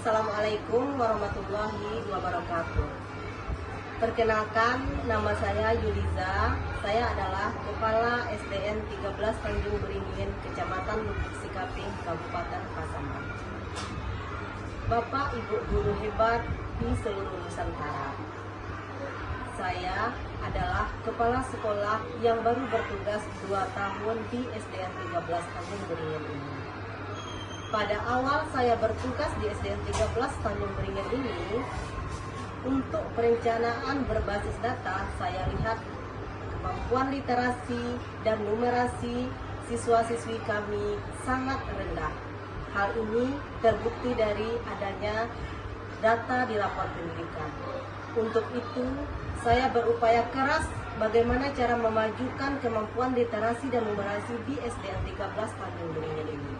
Assalamualaikum warahmatullahi wabarakatuh. Perkenalkan, nama saya Yuliza. Saya adalah Kepala SDN 13 Tanjung Beringin, Kecamatan Lubuk Sikaping, Kabupaten Pasaman. Bapak Ibu guru hebat di seluruh Nusantara. Saya adalah kepala sekolah yang baru bertugas 2 tahun di SDN 13 Tanjung Beringin ini. Pada awal saya bertugas di SDN 13 Tanjung Beringin ini, untuk perencanaan berbasis data, saya lihat kemampuan literasi dan numerasi siswa-siswi kami sangat rendah. Hal ini terbukti dari adanya data di lapor pendidikan. Untuk itu, saya berupaya keras bagaimana cara memajukan kemampuan literasi dan numerasi di SDN 13 Tanjung Beringin ini.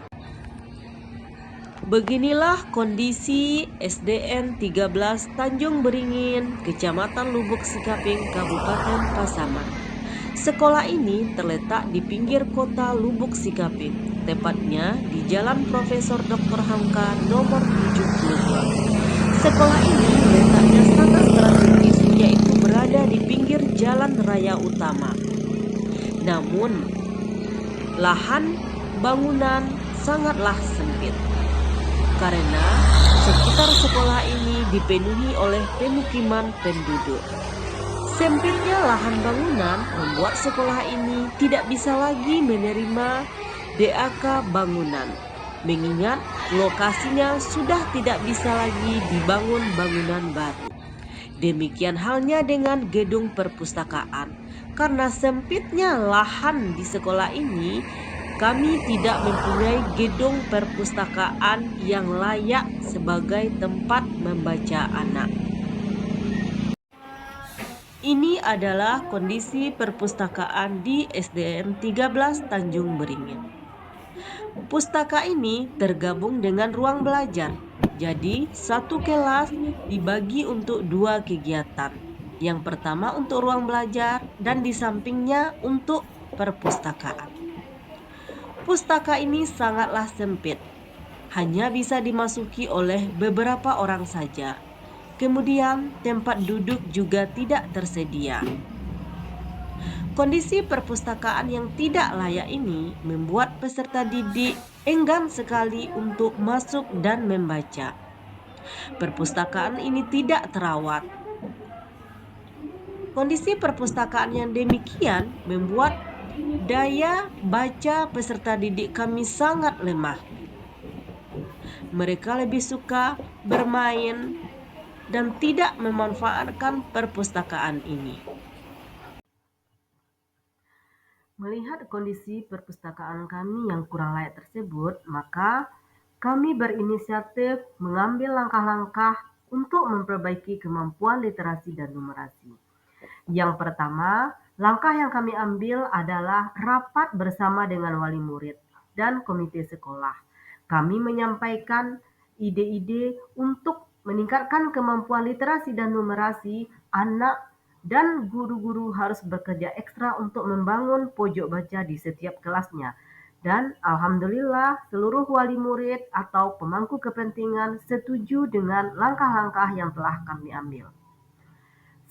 Beginilah kondisi SDN 13 Tanjung Beringin, Kecamatan Lubuk Sikaping, Kabupaten Pasaman. Sekolah ini terletak di pinggir kota Lubuk Sikaping, tepatnya di Jalan Profesor Dr. Hamka nomor 72. Sekolah ini letaknya sangat strategis, yaitu berada di pinggir jalan raya utama. Namun, lahan bangunan sangatlah sempit, karena sekitar sekolah ini dipenuhi oleh pemukiman penduduk. Sempitnya lahan bangunan membuat sekolah ini tidak bisa lagi menerima DAK bangunan, mengingat lokasinya sudah tidak bisa lagi dibangun bangunan baru. Demikian halnya dengan gedung perpustakaan. Karena sempitnya lahan di sekolah ini, kami tidak mempunyai gedung perpustakaan yang layak sebagai tempat membaca anak. Ini adalah kondisi perpustakaan di SDN 13 Tanjung Beringin. Pustaka ini tergabung dengan ruang belajar. Jadi, satu kelas dibagi untuk 2 kegiatan. Yang pertama untuk ruang belajar dan di sampingnya untuk perpustakaan. Pustaka ini sangatlah sempit, hanya bisa dimasuki oleh beberapa orang saja. Kemudian tempat duduk juga tidak tersedia. Kondisi perpustakaan yang tidak layak ini membuat peserta didik enggan sekali untuk masuk dan membaca. Perpustakaan ini tidak terawat. Kondisi perpustakaan yang demikian membuat daya baca peserta didik kami sangat lemah. Mereka lebih suka bermain dan tidak memanfaatkan perpustakaan ini. Melihat kondisi perpustakaan kami yang kurang layak tersebut, maka kami berinisiatif mengambil langkah-langkah untuk memperbaiki kemampuan literasi dan numerasi. Yang pertama, langkah yang kami ambil adalah rapat bersama dengan wali murid dan komite sekolah. Kami menyampaikan ide-ide untuk meningkatkan kemampuan literasi dan numerasi anak, dan guru-guru harus bekerja ekstra untuk membangun pojok baca di setiap kelasnya. Dan alhamdulillah seluruh wali murid atau pemangku kepentingan setuju dengan langkah-langkah yang telah kami ambil.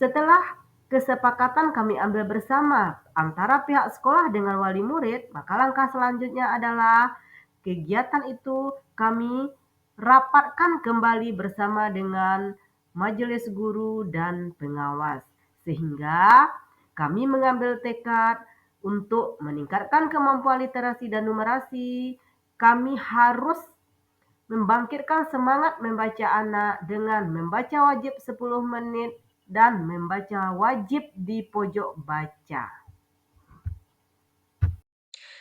Setelah kesepakatan kami ambil bersama antara pihak sekolah dengan wali murid, maka langkah selanjutnya adalah kegiatan itu kami rapatkan kembali bersama dengan majelis guru dan pengawas, sehingga kami mengambil tekad untuk meningkatkan kemampuan literasi dan numerasi. Kami harus membangkitkan semangat membaca anak dengan membaca wajib 10 menit dan membaca wajib di pojok baca.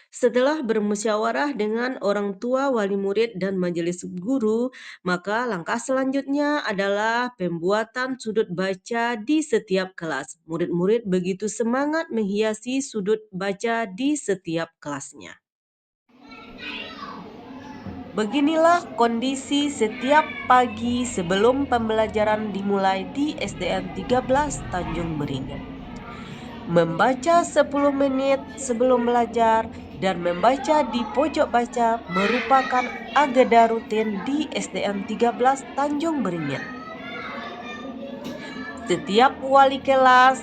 Setelah bermusyawarah dengan orang tua, wali murid, dan majelis guru, maka langkah selanjutnya adalah pembuatan sudut baca di setiap kelas. Murid-murid begitu semangat menghiasi sudut baca di setiap kelasnya. Beginilah kondisi setiap pagi sebelum pembelajaran dimulai di SDN 13 Tanjung Beringin. Membaca 10 menit sebelum belajar dan membaca di pojok baca merupakan agenda rutin di SDN 13 Tanjung Beringin. Setiap wali kelas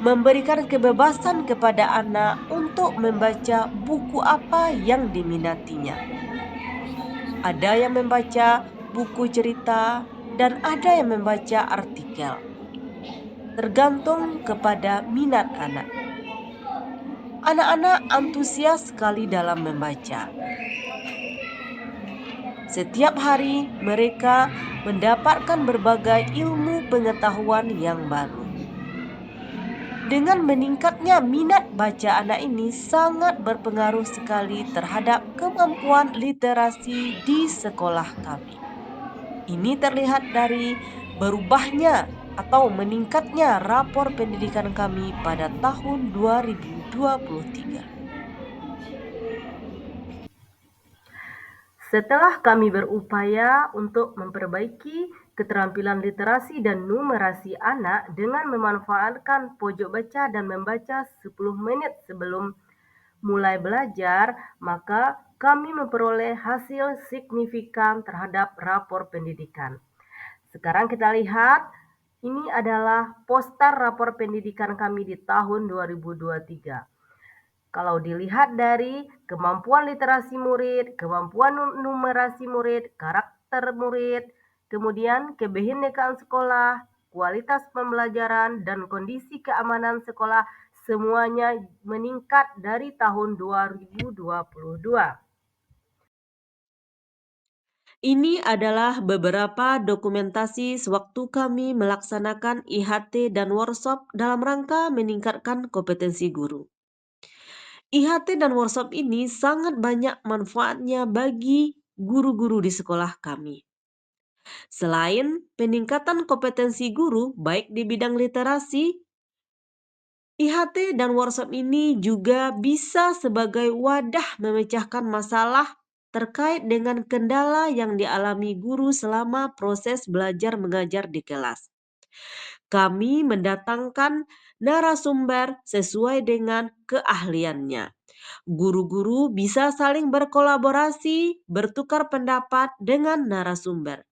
memberikan kebebasan kepada anak untuk membaca buku apa yang diminatinya. Ada yang membaca buku cerita dan ada yang membaca artikel. Tergantung kepada minat anak. Anak-anak antusias sekali dalam membaca. Setiap hari mereka mendapatkan berbagai ilmu pengetahuan yang baru. Dengan meningkatnya minat baca anak ini sangat berpengaruh sekali terhadap kemampuan literasi di sekolah kami. Ini terlihat dari berubahnya atau meningkatnya rapor pendidikan kami pada tahun 2023. Setelah kami berupaya untuk memperbaiki keterampilan literasi dan numerasi anak dengan memanfaatkan pojok baca dan membaca 10 menit sebelum mulai belajar, maka kami memperoleh hasil signifikan terhadap rapor pendidikan. Sekarang kita lihat, ini adalah poster rapor pendidikan kami di tahun 2023. Kalau dilihat dari kemampuan literasi murid, kemampuan numerasi murid, karakter murid, kemudian kebinekaan sekolah, kualitas pembelajaran, dan kondisi keamanan sekolah, semuanya meningkat dari tahun 2022. Ini adalah beberapa dokumentasi sewaktu kami melaksanakan IHT dan workshop dalam rangka meningkatkan kompetensi guru. IHT dan workshop ini sangat banyak manfaatnya bagi guru-guru di sekolah kami. Selain peningkatan kompetensi guru baik di bidang literasi, IHT dan workshop ini juga bisa sebagai wadah memecahkan masalah terkait dengan kendala yang dialami guru selama proses belajar mengajar di kelas. Kami mendatangkan narasumber sesuai dengan keahliannya. Guru-guru bisa saling berkolaborasi, bertukar pendapat dengan narasumber.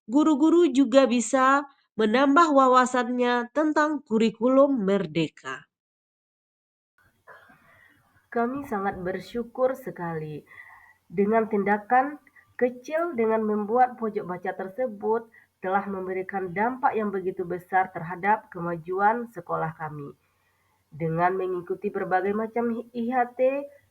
Guru-guru juga bisa menambah wawasannya tentang kurikulum merdeka. Kami sangat bersyukur sekali dengan tindakan kecil dengan membuat pojok baca tersebut telah memberikan dampak yang begitu besar terhadap kemajuan sekolah kami. Dengan mengikuti berbagai macam IHT,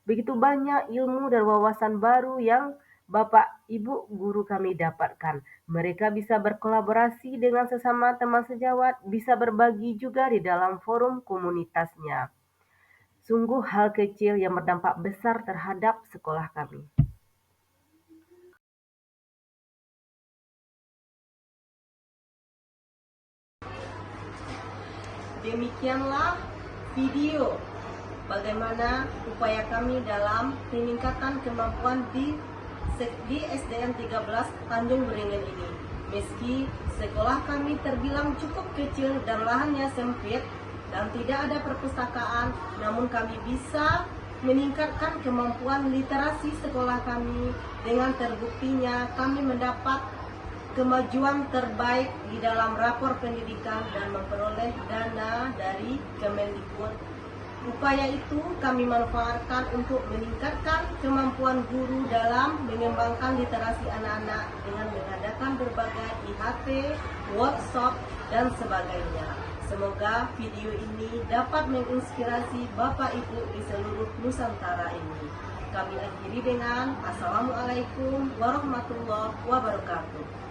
begitu banyak ilmu dan wawasan baru yang Bapak Ibu guru kami dapatkan. Mereka bisa berkolaborasi dengan sesama teman sejawat, bisa berbagi juga di dalam forum komunitasnya. Sungguh hal kecil yang berdampak besar terhadap sekolah kami. Demikianlah video bagaimana upaya kami dalam peningkatan kemampuan di SDN 13 Tanjung Beringin ini. Meski sekolah kami terbilang cukup kecil dan lahannya sempit dan tidak ada perpustakaan, namun kami bisa meningkatkan kemampuan literasi sekolah kami dengan terbuktinya kami mendapat kemajuan terbaik di dalam rapor pendidikan dan memperoleh dana dari Kemendikbud. Upaya itu kami manfaatkan untuk meningkatkan kemampuan guru dalam mengembangkan literasi anak-anak dengan mengadakan berbagai IHT, workshop, dan sebagainya. Semoga video ini dapat menginspirasi Bapak Ibu di seluruh Nusantara ini. Kami akhiri dengan Assalamualaikum warahmatullahi wabarakatuh.